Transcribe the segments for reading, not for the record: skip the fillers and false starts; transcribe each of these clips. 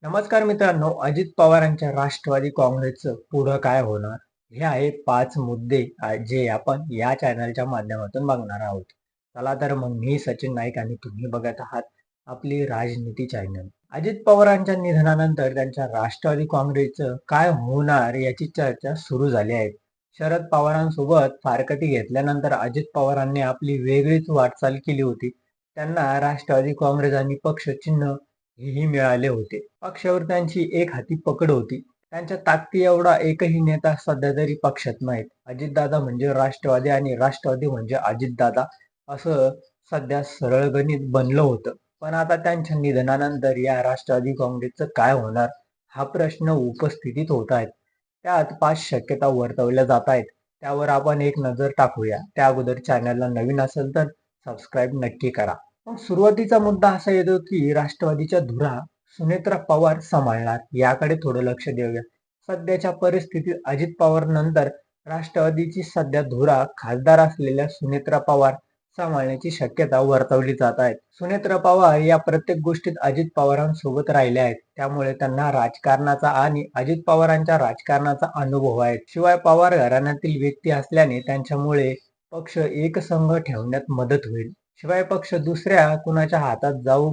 नमस्कार मित्रांनो, अजित पवारांच्या राष्ट्रवादी काँग्रेसचं पुढं काय होणार? हे आहे 5 मुद्दे जे आपण या चॅनलच्या माध्यमातून बघणार आहोत. चला तर मग मी सचिन नाईक आणि तुम्ही बघत आहात आपली राजनीती चॅनल. अजित पवारांच्या निधनानंतर त्यांच्या राष्ट्रवादी काँग्रेसचं काय होणार याची चर्चा सुरू झाली आहे. शरद पवारांसोबत फारकती घेतल्यानंतर अजित पवारांनी आपली वेगळीच वाटचाल केली होती. त्यांना राष्ट्रवादी काँग्रेस आणि पक्ष चिन्ह हेही मिळाले होते. पक्षावर त्यांची एक हाती पकड होती. त्यांच्या ताकदी एवढा एकही नेता सध्या तरी पक्षात नाहीत. अजितदादा म्हणजे राष्ट्रवादी आणि राष्ट्रवादी म्हणजे अजितदादा असं सध्या सरळ गणित बनलं होतं. पण आता त्यांच्या निधनानंतर या राष्ट्रवादी काँग्रेसचं काय होणार हा प्रश्न उपस्थितीत होत आहेत. त्यात 5 शक्यता वर्तवल्या जात आहेत. त्यावर आपण एक नजर टाकूया. त्या अगोदर चॅनलला नवीन असेल तर सबस्क्राईब नक्की करा. मग सुरुवातीचा मुद्दा असा येतो की राष्ट्रवादीच्या धुरा सुनेत्रा पवार सांभाळणार याकडे थोडं लक्ष देऊया. सध्याच्या परिस्थितीत अजित पवार नंतर राष्ट्रवादीची सध्या धुरा खासदार असलेल्या सुनेत्रा पवार सांभाळण्याची शक्यता वर्तवली जात आहे. सुनेत्रा पवार या प्रत्येक गोष्टीत अजित पवारांसोबत राहिल्या आहेत. त्यामुळे त्यांना राजकारणाचा आणि अजित पवारांच्या राजकारणाचा अनुभव आहे. शिवाय पवार घराण्यातील व्यक्ती असल्याने त्यांच्यामुळे पक्ष एकसंघ ठेवण्यात मदत होईल. शिवाय पक्ष दुसऱ्या कुणाच्या हातात जाऊ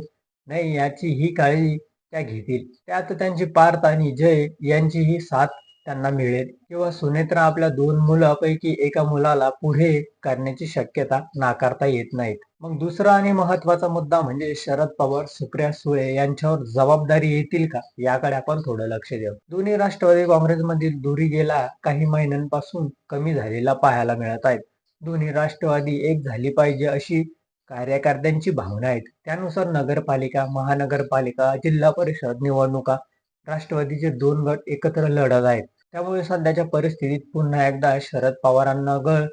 नये याची ही काळजी त्या घेतील. त्यात त्यांची पार्थ आणि जय यांचीही साथ त्यांना मिळेल किंवा सुनेत्रा आपल्या 2 मुलांपैकी एका मुलाला पुढे करण्याची शक्यता नाकारता येत नाहीत. मग दुसरा आणि महत्वाचा मुद्दा म्हणजे शरद पवार, सुप्रिया सुळे यांच्यावर जबाबदारी येतील का याकडे आपण थोडं लक्ष देऊ. दोन्ही राष्ट्रवादी काँग्रेसमधील दुरी गेल्या काही महिन्यांपासून कमी झालेला पाहायला मिळत आहेत. दोन्ही राष्ट्रवादी एक झाली पाहिजे अशी कार्यकर्त्यांची भावना आहेत. त्यानुसार नगरपालिका, महानगरपालिका, जिल्हा परिषद निवडणुका राष्ट्रवादीचे 2 गट एकत्र लढत आहेत. त्यामुळे सध्याच्या परिस्थितीत पुन्हा एकदा शरद पवारांना गळ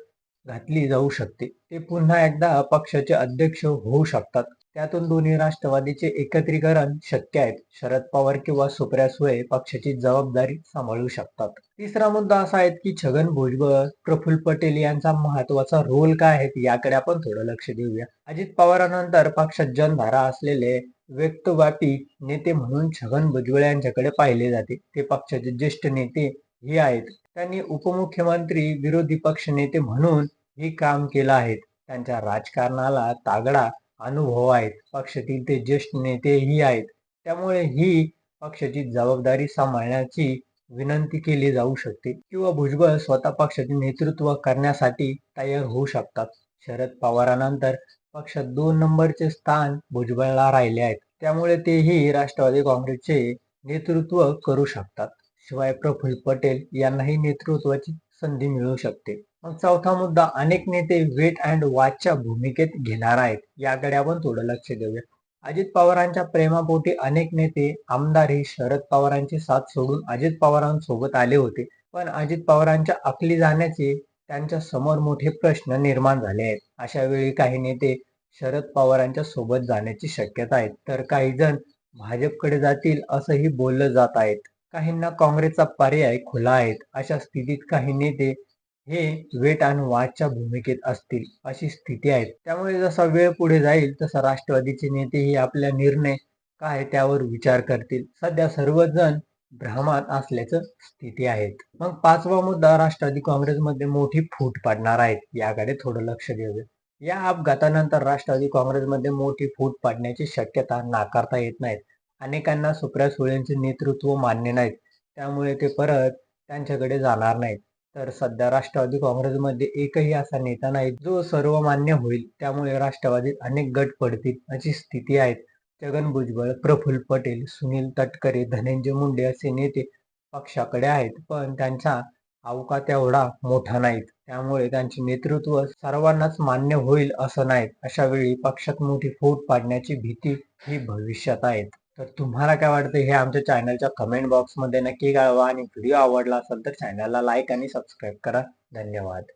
घातली जाऊ शकते. ते पुन्हा एकदा पक्षाचे अध्यक्ष होऊ शकतात. त्यातून दोन्ही राष्ट्रवादीचे एकत्रीकरण शक्य आहे. शरद पवार किंवा सुप्रिया सुळे पक्षाची जबाबदारी सांभाळू शकतात. तिसरा मुद्दा असा आहे की छगन भुजबळ, प्रफुल्ल पटेल यांचा महत्वाचा रोल काय आहे याकडे आपण थोडं लक्ष देऊया. अजित पवारांनंतर पक्षात जनधारा असलेले व्यक्तिवादी नेते म्हणून छगन भुजबळ यांच्याकडे पाहिले जाते. ते पक्षाचे ज्येष्ठ नेते हे आहेत. त्यांनी उपमुख्यमंत्री, विरोधी पक्ष नेते म्हणून हे काम केलं आहे. त्यांच्या राजकारणाला तागडा अनुभव आहेत. पक्षातील ते ज्येष्ठ नेतेही आहेत. त्यामुळे ही पक्षाची जबाबदारी सांभाळण्याची विनंती केली जाऊ शकते किंवा भुजबळ स्वतः पक्षाचे नेतृत्व करण्यासाठी तयार होऊ शकतात. शरद पवारांनंतर पक्षात 2 नंबरचे स्थान भुजबळला राहिले आहेत. त्यामुळे तेही राष्ट्रवादी काँग्रेसचे नेतृत्व करू शकतात. शिवाय प्रफुल्ल पटेल यांनाही नेतृत्वाची संधी मिळू शकते. मग चौथा मुद्दा, अनेक नेते वेट अँड वॉचच्या भूमिकेत घेणार आहेत. याकडे आपण थोडं लक्ष देऊया. अजित पवारांच्या प्रेमापोटी अनेक नेते, आमदार हे शरद पवारांची साथ सोडून अजित पवारांसोबत आले होते. पण अजित पवारांच्या अकली जाण्याचे त्यांच्या समोर मोठे प्रश्न निर्माण झाले आहेत. अशा वेळी काही नेते शरद पवारांच्या सोबत जाण्याची शक्यता आहे, तर काही जण भाजपकडे जातील असंही बोललं जात आहे. काहींना काँग्रेसचा पर्याय खुला आहे. अशा स्थितीत काही नेते हे वेट आणि वॉचच्या भूमिकेत असतील अशी स्थिती आहे. त्यामुळे जसा वेळ पुढे जाईल तसा राष्ट्रवादीचे नेतेही आपला निर्णय काय त्यावर विचार करतील. सध्या सर्वजण भ्रमात असल्याचं स्थिती आहेत. मग 5वा मुद्दा, राष्ट्रवादी काँग्रेसमध्ये मोठी फूट पडणार आहे. याकडे थोडं लक्ष देऊया. या अपघातानंतर राष्ट्रवादी काँग्रेसमध्ये मोठी फूट पडण्याची शक्यता नाकारता येत नाहीत. अनेकांना सुप्रिया सुळेंचे नेतृत्व मान्य नाहीत. त्यामुळे ते परत त्यांच्याकडे जाणार नाहीत. तर सध्या राष्ट्रवादी काँग्रेसमध्ये एकही असा नेता नाही जो सर्वमान्य होईल. त्यामुळे राष्ट्रवादीत अनेक गट पडतील अशी स्थिती आहे. छगन भुजबळ, प्रफुल्ल पटेल, सुनील तटकरे, धनंजय मुंडे असे नेते पक्षाकडे आहेत. पण त्यांचा अवकाश एवढा मोठा नाहीत. त्यामुळे त्यांचे नेतृत्व सर्वांनाच मान्य होईल असं नाही. अशा वेळी पक्षात मोठी फूट पडण्याची भीती ही भविष्यात आहे. तर तुम्हाला काय वाटतं हे आमच्या चॅनलच्या कमेंट बॉक्समध्ये नक्की कळवा आणि व्हिडिओ आवडला असेल तर चॅनलला लाईक आणि सबस्क्राईब करा. धन्यवाद.